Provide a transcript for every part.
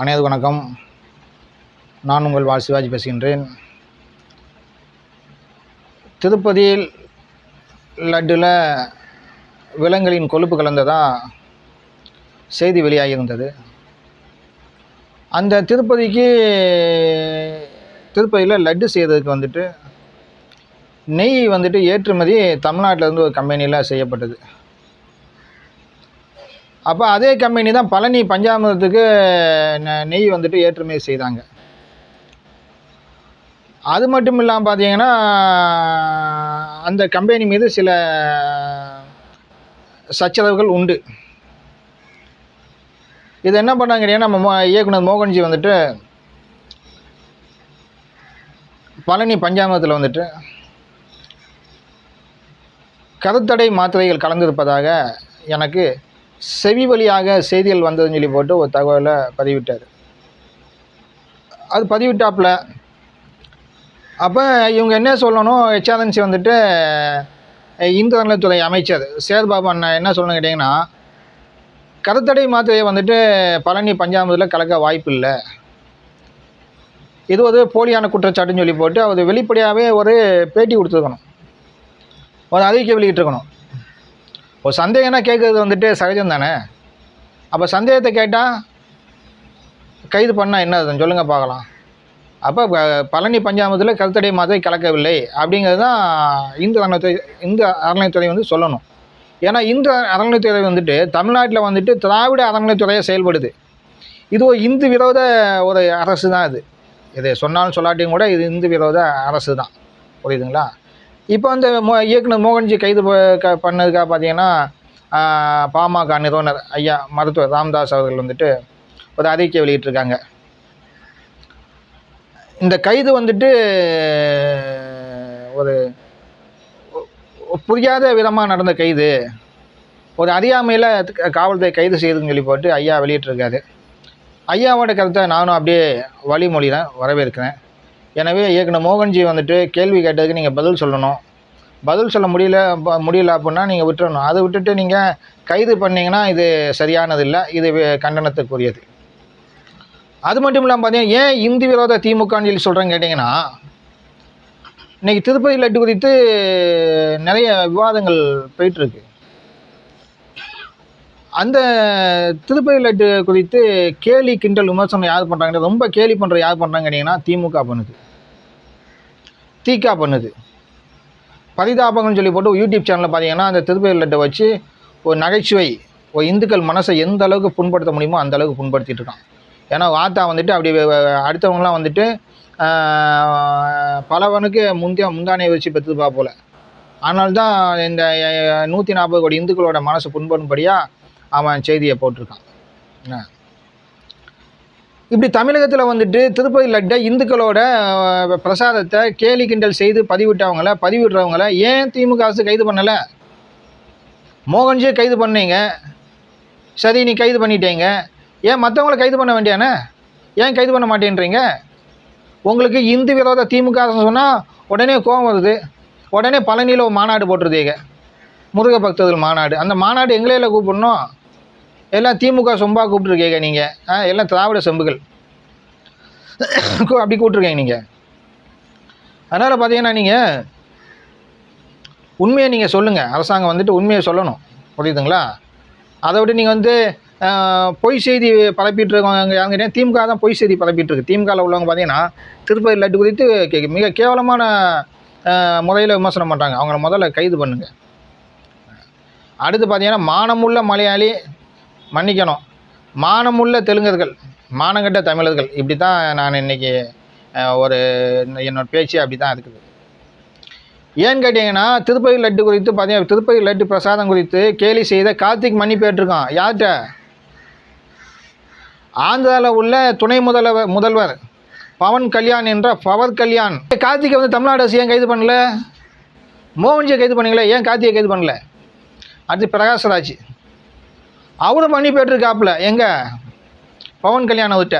அனைவருக்கும் வணக்கம். நான் உங்கள் சிவாஜி பேசுகின்றேன். திருப்பதியில் லட்டில் விலங்குகளின் கொழுப்பு கலந்ததாக செய்தி வெளியாகியிருந்தது. அந்த திருப்பதியில் லட்டு செய்கிறதுக்கு நெய் ஏற்றுமதி தமிழ்நாட்டிலேருந்து ஒரு கம்பெனியில் செய்யப்பட்டது. அப்போ அதே கம்பெனி தான் பழனி பஞ்சாமிர்தத்துக்கு நெய் ஏற்றுமதி செய்தாங்க. அது மட்டும் இல்லாமல் பார்த்தீங்கன்னா, அந்த கம்பெனி மீது சில சச்சரவுகள் உண்டு. இது என்ன பண்ணாங்க கேட்டீங்கன்னா, நம்ம இயக்குனர் மோகன்ஜி பழனி பஞ்சாமிர்தத்தில் கருத்தடை மாத்திரைகள் கலந்திருப்பதாக எனக்கு செவி வழியாக செய்திகள் வந்ததுன்னு சொல்லி போட்டு ஒரு தகவலை பதிவிட்டார். அது பதிவிட்டாப்புல அப்போ இவங்க என்ன சொல்லணும், ஹெச்ஆர்என்சி இந்து அறநிலையத்துறை அமைச்சர் சேர்பாபு அண்ணா என்ன சொல்லணும்னு கேட்டிங்கன்னா, கருத்தடை மாத்திரையை பழனி பஞ்சாமிர்தத்தில் கலக்க வாய்ப்பு இல்லை, இது ஒரு போலியான குற்றச்சாட்டுன்னு சொல்லி போட்டு அவர் வெளிப்படையாகவே ஒரு பேட்டி கொடுத்துருக்கணும், ஒரு அறிக்கை வெளியிட்டிருக்கணும். ஒரு சந்தேகம்னா கேட்குறது சகஜம் தானே. அப்போ சந்தேகத்தை கேட்டால் கைது பண்ணால் என்ன அதுன்னு சொல்லுங்கள் பார்க்கலாம். அப்போ பழனி பஞ்சாமிர்தத்தில் கருத்தடை மாத்திரை கலக்கவில்லை அப்படிங்கிறது தான் இந்து அறநிலையத்துறை சொல்லணும். ஏன்னா இந்து அறநிலையத்துறை தமிழ்நாட்டில் திராவிட அறநிலையத்துறையை செயல்படுது. இது ஒரு இந்து விரோத ஒரு அரசு தான். இதை சொன்னாலும் சொல்லாட்டியும் கூட இது இந்து விரோத அரசு தான், புரியுதுங்களா. இப்போ அந்த இயக்குனர் மோகன்ஜி கைது பண்ணதுக்காக பார்த்தீங்கன்னா, பாமக நிறுவனர் ஐயா மருத்துவர் ராமதாஸ் அவர்கள் ஒரு அறிக்கை வெளியிட்டிருக்காங்க. இந்த கைது ஒரு புரியாத விதமாக நடந்த கைது, ஒரு அறியாமையில் காவல்துறை கைது செய்யுதுன்னு சொல்லி போட்டு ஐயா வெளியிட்டிருக்காரு. ஐயாவோட கருத்தை நானும் அப்படியே வழிமொழிகிறேன், வரவேற்கிறேன். எனவே இயக்குனர் மோகன்ஜி கேள்வி கேட்டதுக்கு நீங்கள் பதில் சொல்லணும். பதில் சொல்ல முடியல அப்படின்னா நீங்கள் விட்டுறணும். அதை விட்டுட்டு நீங்கள் கைது பண்ணிங்கன்னா இது சரியானது இல்லை, இது கண்டனத்துக்குரியது. அது மட்டும் இல்லாமல் பார்த்தீங்கன்னா, ஏன் இந்து விரோத திமுகன்னு சொல்லி சொல்கிறேன்னு கேட்டிங்கன்னா, இன்றைக்கி திருப்பதி லட்டு குறித்து நிறைய விவாதங்கள் போயிட்டுருக்கு. அந்த திருப்பதி லட்டு குறித்து கேலி கிண்டல் விமர்சனம் யார் பண்ணுறாங்க, ரொம்ப கேலி பண்ணுற யார் பண்ணுறாங்க கேட்டிங்கன்னா, திமுக பண்ணுது, திக பண்ணுது. பரிதாபங்கள்னு சொல்லி போட்டு யூடியூப் சேனலில் பார்த்தீங்கன்னா, அந்த திருப்பதி லட்டை வச்சு ஒரு நகைச்சுவை, ஒரு இந்துக்கள் மனசை எந்த அளவுக்கு புண்படுத்த முடியுமோ அந்த அளவுக்கு புண்படுத்திட்டு இருக்கான். ஏன்னா வார்த்தா அப்படி அடுத்தவங்களாம் பலவனுக்கு முந்தானையை வச்சு பெற்றுப்பா போல். ஆனால்தான் இந்த 140 கோடி இந்துக்களோட மனசு புண்படும்படியாக அவன் செய்தியை போட்டிருக்கான். இப்படி தமிழகத்தில் திருப்பதி லட்டை இந்துக்களோட பிரசாதத்தை கேலி கிண்டல் செய்து பதிவிடுறவங்கள ஏன் திமுக அரசு கைது பண்ணலை? மோகன்ஜியை கைது பண்ணீங்க, சரி நீ கைது பண்ணிட்டீங்க, ஏன் மற்றவங்கள கைது பண்ண வேண்டியானே? ஏன் கைது பண்ண மாட்டேன்றீங்க? உங்களுக்கு இந்து விரோத திமுக அரசு சொன்னால் உடனே கோபம் வருது. உடனே பழனியில் ஒரு மாநாடு போட்டுருதீங்க, முருக பக்தர்கள் மாநாடு. அந்த மாநாடு எங்களையில் கூப்பிடணும், எல்லாம் திமுக சொம்பாக கூப்பிட்ருக்கீங்க நீங்கள், எல்லாம் திராவிட செம்புகள் அப்படி கூப்பிட்ருக்கீங்க நீங்கள். அதனால் பார்த்தீங்கன்னா, நீங்கள் உண்மையை நீங்கள் சொல்லுங்கள். அரசாங்கம் உண்மையை சொல்லணும், புரியுதுங்களா. அதை விட்டு நீங்கள் பொய் செய்தி பரப்பிட்டுருக்கவங்க யாருங்க, திமுக தான் பொய் செய்தி பரப்பிட்டுருக்கு. திமுகவில் உள்ளவங்க பார்த்தீங்கன்னா திருப்பதி லட்டு குறித்து மிக கேவலமான முறையில் விமர்சனம் பண்ணுறாங்க. அவங்கள முதல்ல கைது பண்ணுங்கள். அடுத்து பார்த்தீங்கன்னா, மானமுள்ள மலையாளி, மன்னிக்கணும், மானமுள்ள தெலுங்கர்கள், மானங்கட்ட தமிழர்கள், இப்படி தான் நான் இன்றைக்கி என்னோடய பேச்சு அப்படி தான் இருக்குது. ஏன்னு கேட்டிங்கன்னா, திருப்பதி லட்டு குறித்து பார்த்தீங்கன்னா, திருப்பதி லட்டு பிரசாதம் குறித்து கேலி செய்த கார்த்திக் மன்னிப்பு கேட்டிருக்கான். யார்கிட்ட? ஆந்திராவில் உள்ள துணை முதல்வர் பவன் கல்யாண் என்ற பவர் கல்யாண். கார்த்திகை தமிழ்நாடு அரசு ஏன் கைது பண்ணல? மோகன்ஜியை கைது பண்ணீங்களே, ஏன் கார்த்திகை கைது பண்ணல? அடுத்து பிரகாஷ்ராஜ், அவரும் மன்னிப்பு கேட்டிருக்காப்புல. எங்கே? பவன் கல்யாணம் விட்ட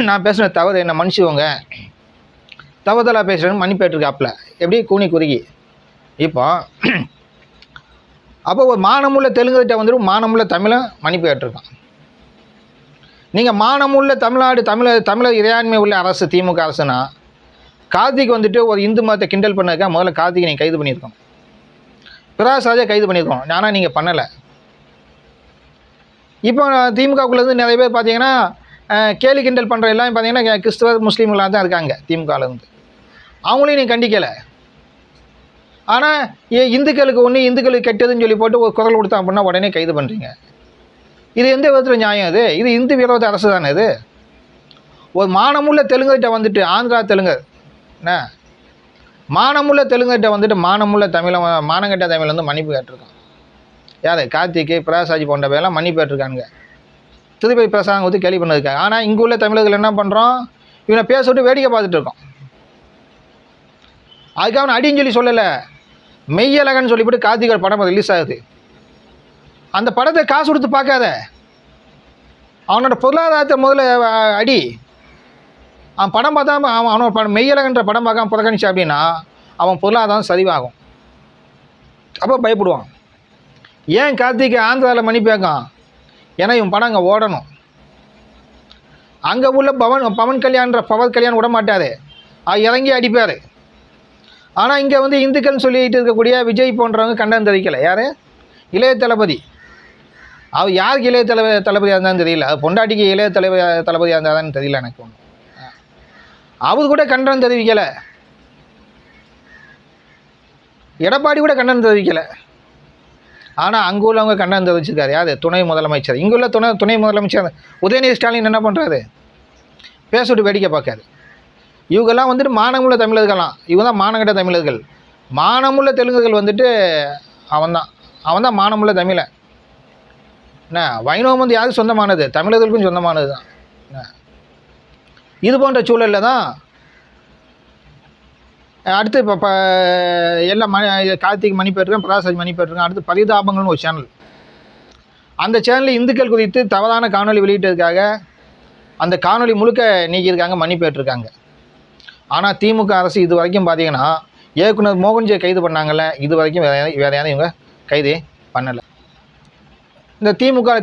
நான் பேசுன தவறு என்ன மன்னிச்சுவோங்க, தவறுதலாக பேசுகிறேன்னு மன்னிப்பு கேட்டிருக்காப்புல. எப்படி? கூனி குறுகி. அப்போ ஒரு மானமுள்ள தெலுங்குகிட்ட மானமுள்ள தமிழன் மன்னிப்பு கேட்டிருக்கான். நீங்கள் மானமுள்ள தமிழர் இறையாண்மை உள்ள அரசு திமுக அரசுனா கார்த்திக் வந்துட்டு ஒரு இந்து மதத்தை கிண்டல் பண்ணதுக்காக முதல்ல கார்த்திகை நீங்கள் கைது பண்ணியிருக்கோம், பிரகாஷ்ராஜை கைது பண்ணியிருக்கோம். ஆனால் நீங்கள் பண்ணலை. இப்போ திமுகக்குள்ளேருந்து நிறைய பேர் பார்த்தீங்கன்னா கேலி கிண்டல் பண்ணுற எல்லாம் பார்த்தீங்கன்னா கிறிஸ்தவ முஸ்லீம்களாக தான் இருக்காங்க திமுகலேருந்து. அவங்களையும் நீங்கள் கண்டிக்கலை. ஆனால் இந்துக்களுக்கு ஒன்று இந்துக்களுக்கு கெட்டதுன்னு சொல்லி போட்டு ஒரு குரல் கொடுத்தா அப்படின்னா உடனே கைது பண்ணுறீங்க. இது எந்த விதத்தில் நியாயம்? இது இந்து விரோத அரசு தானே இது. ஒரு மானமுள்ள தெலுங்குகிட்ட வந்துட்டு ஆந்திரா தெலுங்கர் என்ன மானமுள்ள தெலுங்குகிட்ட வந்துட்டு மானமுள்ள மானங்கட்ட தமிழ் வந்து மன்னிப்பு கேட்டிருக்கான். யார்? கார்த்திக், பிரகாஷ்ராஜ் போன்ற பேரெல்லாம் மன்னிப்பு கேட்டிருக்கானுங்க. திருப்பதி பிரசாதம் வந்து கேள்வி பண்ணதுக்காக. ஆனால் இங்கே உள்ள தமிழர்கள் என்ன பண்ணுறோம், இவனை பேச விட்டு வேடிக்கை பார்த்துட்டு இருக்கோம். அதுக்காக அவனை அடின்னு சொல்லி சொல்லலை. மெய்யழகன்னு சொல்லிவிட்டு கார்த்திகோட படம் ரிலீஸ் ஆகுது. அந்த படத்தை காசு கொடுத்து பார்க்காத, அவனோட பொருளாதாரத்தை முதல்ல அடி. அவன் படம் பார்த்தா அவனோட படம் மெய்யழகன்ற படம் பார்க்காம புறக்கணிச்சு அப்படின்னா அவன் பொருளாதாரம் சரிவாகும். அப்போ பயப்படுவான். ஏன் கார்த்திக் ஆந்திராவில் மன்னிப்பு கேட்கான்? ஏன்னா இவன் படம் அங்கே ஓடணும். அங்கே உள்ள பவன் கல்யாண் விட மாட்டார், இறங்கி அடிப்பார். ஆனால் இங்கே வந்து இந்துக்கள்னு சொல்லிட்டு இருக்கக்கூடிய விஜய் போன்றவங்க கண்டனம் தெரிவிக்கலை. யார்? இளைய தளபதி. அவர் யாருக்கு இளைய தளபதியாக இருந்தாலும் தெரியல, அது பொண்டாட்டிக்கு இளைய தளபதியாக இருந்தாதான்னு தெரியல எனக்கு ஒன்று. அவர் கூட கண்டனம் தெரிவிக்கலை. எடப்பாடி கூட கண்டனம் தெரிவிக்கலை. ஆனால் அங்கே உள்ளவங்க கண்டனம் தெரிவிச்சிருக்காரு. யார்? துணை முதலமைச்சர். இங்கே உள்ள துணை முதலமைச்சர் உதயநிதி ஸ்டாலின் என்ன பண்ணுறாரு? பேசிட்டு வேடிக்கை பார்க்காரு. இவங்கெல்லாம் வந்துட்டு மானமுள்ள தமிழர்களாம். இவங்க தான் மானங்கட்ட தமிழர்கள். மானமுள்ள தெலுங்குகள் வந்துட்டு அவன் தான் மானமுள்ள தமிழன். என்ன வைணவம் வந்து யாருக்கு சொந்தமானது? தமிழர்களுக்கும் சொந்தமானது தான். என்ன இது போன்ற சூழலில் தான் அடுத்து இப்போ எல்லாம் கார்த்திக் மன்னிப்பேற்றுருக்கேன், பிரகாஷ்ராஜ் மன்னிப்பேற்றுருக்கேன். அடுத்து பரிதாபங்கள்னு ஒரு சேனல். அந்த சேனலில் இந்துக்கள் குறித்து தவறான காணொலி வெளியிட்டதுக்காக அந்த காணொலி முழுக்க நீக்கியிருக்காங்க, மன்னிப்பேற்றுருக்காங்க. ஆனால் திமுக அரசு இது வரைக்கும் பார்த்தீங்கன்னா இயக்குனர் மோகன்ஜியை கைது பண்ணாங்கல்ல, இது வரைக்கும் வேறு யாரும் இவங்க கைது பண்ணலை. இந்த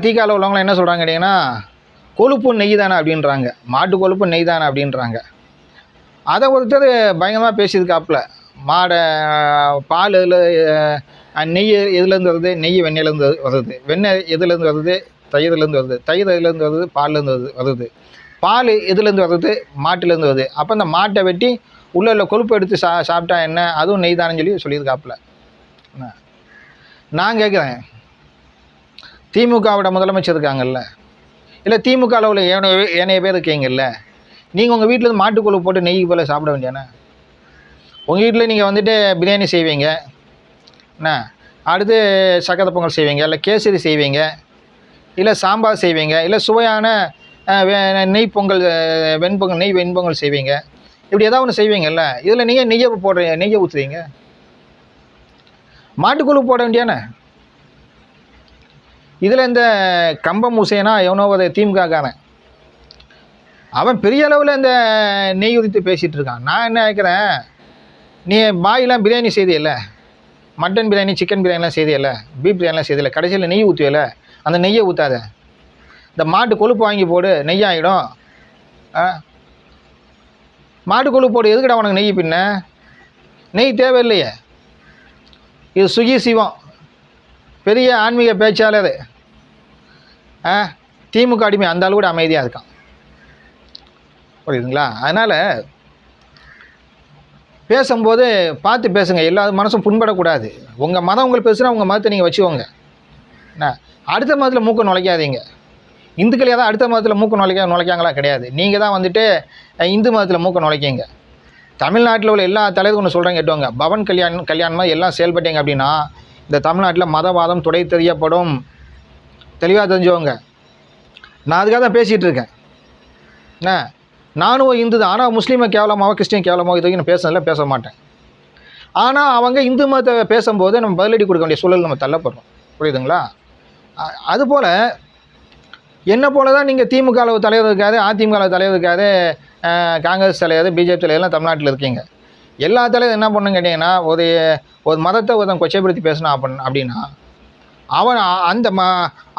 திகாவில் உள்ளவங்களாம் என்ன சொல்கிறாங்க கேட்டிங்கன்னா, கொழுப்பு நெய் தானே அப்படின்றாங்க, மாட்டு கொழுப்பு நெய் தானே அப்படின்றாங்க. அதை ஒருத்தர் பயங்கரமாக பேசியிருக்காப்புல. மாடை பால் நெய் எதுலேருந்து வருது? நெய் வெண்ணெயிலேருந்து வருது. வெண்ணெய் எதுலேருந்து வருது? தயிர்லேருந்து வருது. தயிர் எதுலேருந்து வருது? பால்லேருந்து வருது. பால் எதுலேருந்து வருது? மாட்டுலேருந்து வருது. அப்போ இந்த மாட்டை வெட்டி உள்ள கொழுப்பு எடுத்து சாப்பிட்டா என்ன, அதுவும் நெய் தானேன்னு சொல்லியிருக்காப்புல. நான் கேட்குறேன், திமுகவோட முதலமைச்சர் இருக்காங்கல்ல, இல்லை திமுகவில் உள்ள ஏனைய பேர் இருக்கீங்கல்ல, நீங்கள் உங்கள் வீட்டிலேருந்து மாட்டுக்கொழுப்பு போட்டு நெய்க்கு போல் சாப்பிட வேண்டியானே? உங்கள் வீட்டில் நீங்கள் வந்துட்டு பிரியாணி செய்வீங்க, என்ன அடுத்து சக்கரை பொங்கல் செய்வீங்க, இல்லை கேசரி செய்வீங்க, இல்லை சாம்பார் செய்வீங்க, இல்லை சுவையான நெய் பொங்கல் வெண்பொங்கல் செய்வீங்க. இப்படி ஏதாவது ஒன்று செய்வீங்கல்ல, இதில் நீங்கள் நெய்யை ஊற்றுவீங்க, மாட்டுக்கொழுப்பு போட வேண்டியானே? இதில் இந்த கம்பம் உசேனா எவனோ ஒரு திமுககாரன், அவன் பெரிய அளவில் இந்த நெய் ஊற்றி பேசிகிட்டு இருக்கான். நான் என்ன கேட்குறேன், நீ பாயெலாம் பிரியாணி செய்தியல்ல, மட்டன் பிரியாணி சிக்கன் பிரியாணிலாம் செய்தியல்ல, பீஃப் பிரியாணிலாம் செய்தியல்ல, கடைசியில் நெய் ஊற்றுவில்ல, அந்த நெய்யை ஊற்றாத, இந்த மாட்டு கொழுப்பு வாங்கி போடு, நெய்யாகிடும். மாட்டு கொழுப்பு போடு, எதுக்கடா உனக்கு நெய்? பின்ன நெய் தேவையில்லையே. இது சுகி சிவம் பெரிய ஆன்மீக பேச்சாளர், திமுக அடிமை, அந்த அளவு கூட அமைதியாக இருக்கான். புரியுதுங்களா? அதனால் பேசும்போது பார்த்து பேசுங்க, எல்லா மனசும் புண்படக்கூடாது. உங்கள் மதம் உங்களுக்கு பேசுனா உங்கள் மதத்தை நீங்கள் வச்சுக்கோங்க. என்ன அடுத்த மதத்தில் மூக்க நுழைக்காதீங்க. இந்துக்கள் ஏதாவது அடுத்த மதத்தில் மூக்க நுழைக்காங்களா? கிடையாது. நீங்கள் தான் வந்துட்டு இந்து மதத்தில் மூக்க நுழைக்கிங்க. தமிழ்நாட்டில் உள்ள எல்லா தலைவரும் ஒன்று சொல்கிறேன் கேட்டுவாங்க, பவன் கல்யாணமாக எல்லாம் செயல்பட்டீங்க அப்படின்னா இந்த தமிழ்நாட்டில் மதவாதம் துடை தெரியப்படும். தெளிவாக தெரிஞ்சவங்க. நான் அதுக்காக தான் பேசிகிட்டு இருக்கேன். என்ன நானும் இந்து தான், ஆனால் முஸ்லீமை கேவலமாவோ கிறிஸ்டின் கேவலமாவோ இது நான் பேசுனதில்ல, பேச மாட்டேன். ஆனால் அவங்க இந்து மதத்தை பேசும்போது நம்ம பதிலடி கொடுக்க வேண்டிய சூழல் நம்ம தள்ளப்படுறோம். புரியுதுங்களா? அதுபோல் என்ன போல தான் நீங்கள் திமுக தலைவர் இருக்காது, அதிமுக தலைவர் இருக்காது, காங்கிரஸ் தலைவர், பிஜேபி தலைவர்லாம் தமிழ்நாட்டில் இருக்கீங்க. எல்லா தலைவரும் என்ன பண்ணுன்னு கேட்டிங்கன்னா, ஒரு மதத்தை ஒருத்தன் கொச்சைப்படுத்தி பேசணும் அப்படின்னா அவன் அந்த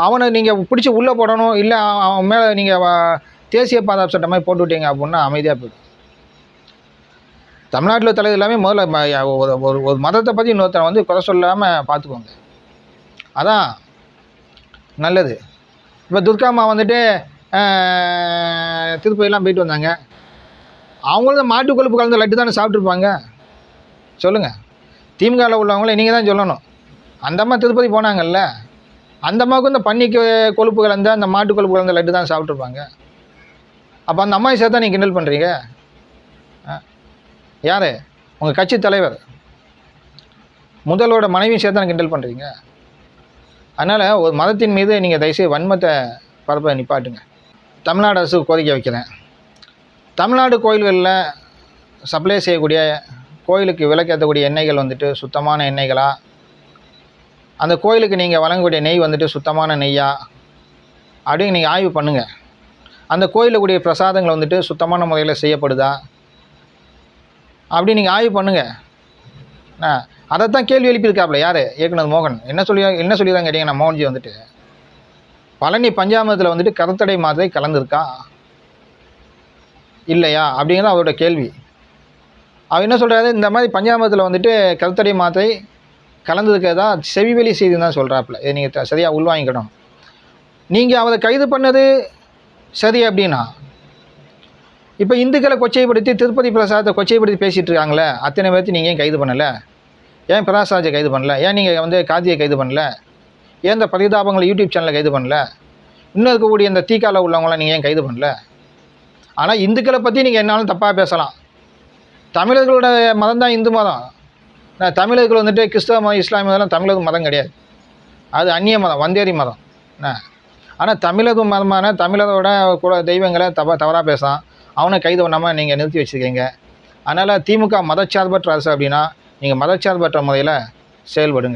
அவனை நீங்கள் பிடிச்சி உள்ளே போடணும், இல்லை அவன் மேலே நீங்கள் தேசிய பாதுகாப்பு சட்டம் மாதிரி போட்டு விட்டீங்க அப்படின்னா அமைதியாக போய்டும். தமிழ்நாட்டில் தலைவர் எல்லாமே முதல்ல ஒரு மதத்தை பற்றி இன்னொருத்தரை வந்து குறை சொல்லாமல் பார்த்துக்கோங்க, அதான் நல்லது. இப்போ துர்காம்மா வந்துட்டு திருப்பதியெல்லாம் போயிட்டு வந்தாங்க, அவங்களும் மாட்டு கொழுப்பு கலந்த லட்டு தானே சாப்பிட்ருப்பாங்க, சொல்லுங்கள். திமுகவில் உள்ளவங்கள நீங்கள் தான் சொல்லணும். அந்த அம்மா திருப்பதி போனாங்கல்ல, அந்த அம்மாவுக்கு இந்த பன்னிக்கு கொழுப்பு கலந்த அந்த மாட்டு கொழுப்பு கலந்த லட்டு தான் சாப்பிட்ருப்பாங்க. அப்போ அந்த அம்மாவை சேர்த்தா நீங்கள் கிண்டல் பண்ணுறீங்க? யார்? உங்கள் கட்சி தலைவர் முதல்வரோட மனைவியும் சேர்த்தா கிண்டல் பண்ணுறீங்க? அதனால் ஒரு மதத்தின் மீது நீங்கள் தயவுசெய்து வன்மத்தை பரப்ப நிப்பாட்டுங்க. தமிழ்நாடு அரசுக்கு கோரிக்கை வைக்கிறேன். தமிழ்நாடு கோயில்களில் சப்ளை செய்யக்கூடிய கோயிலுக்கு விளக்கேற்றக்கூடிய எண்ணெய்கள் வந்துட்டு சுத்தமான எண்ணெய்களா, அந்த கோயிலுக்கு நீங்கள் வழங்கக்கூடிய நெய் வந்துட்டு சுத்தமான நெய்யா அப்படின்னு நீங்கள் ஆய்வு பண்ணுங்கள். அந்த கோயிலுக்குரிய பிரசாதங்கள் வந்துட்டு சுத்தமான முறையில் செய்யப்படுதா அப்படின்னு நீங்கள் ஆய்வு பண்ணுங்கள். அதைத்தான் கேள்வி எழுப்பியிருக்காப்புல யார்? இயக்குனர் மோகன். என்ன சொல்லிதான் கேட்டிங்கன்னா, மோகன்ஜி வந்துட்டு பழனி பஞ்சாமிரத்தில் வந்துட்டு கருத்தடை மாத்திரை கலந்துருக்கா இல்லையா அப்படிங்கிறது அவரோட கேள்வி. அவர் என்ன சொல்கிறாரு, இந்த மாதிரி பஞ்சாமிரத்தில் வந்துட்டு கருத்தடை மாத்திரை கலந்துருக்கிறதா செவிவெளி செய்தி தான் சொல்கிறாப்புல. இதை நீங்கள் சரியாக உள்வாங்கிக்கணும். நீங்கள் அவரை கைது பண்ணது சரி அப்படின்னா, இப்போ இந்துக்களை கொச்சைப்படுத்தி திருப்பதி பிரசாதத்தை கொச்சைப்படுத்தி பேசிகிட்டு இருக்காங்களே, அத்தனை பேர்த்து நீங்கள் ஏன் கைது பண்ணலை? ஏன் பிரகாஷ்ராஜை கைது பண்ணல? ஏன் நீங்கள் வந்து கார்த்தியை கைது பண்ணல? ஏன் இந்த பரிதாபங்களை யூடியூப் சேனலில் கைது பண்ணல? இன்னும் இருக்கக்கூடிய இந்த தீக்காவில் உள்ளவங்களாம் நீங்கள் ஏன் கைது பண்ணல? ஆனால் இந்துக்களை பற்றி நீங்கள் என்னாலும் தப்பாக பேசலாம். தமிழர்களோட மதம் தான் இந்து மதம். தமிழர்கள் வந்துட்டு கிறிஸ்தவ மதம், இஸ்லாமிய மதம் தமிழக மதம் கிடையாது, அது அந்நிய மதம், வந்தேரி மதம். ஆனால் தமிழக மதமான தமிழரோட கூட தெய்வங்களை தவறாக பேசலாம், அவனை கைது பண்ணாமல் நீங்கள் நிறுத்தி வச்சுருக்கீங்க. அதனால் திமுக மதச்சார்பற்ற அரசு அப்படின்னா நீங்கள் மதச்சார்பற்ற முறையில் செயல்படுங்க.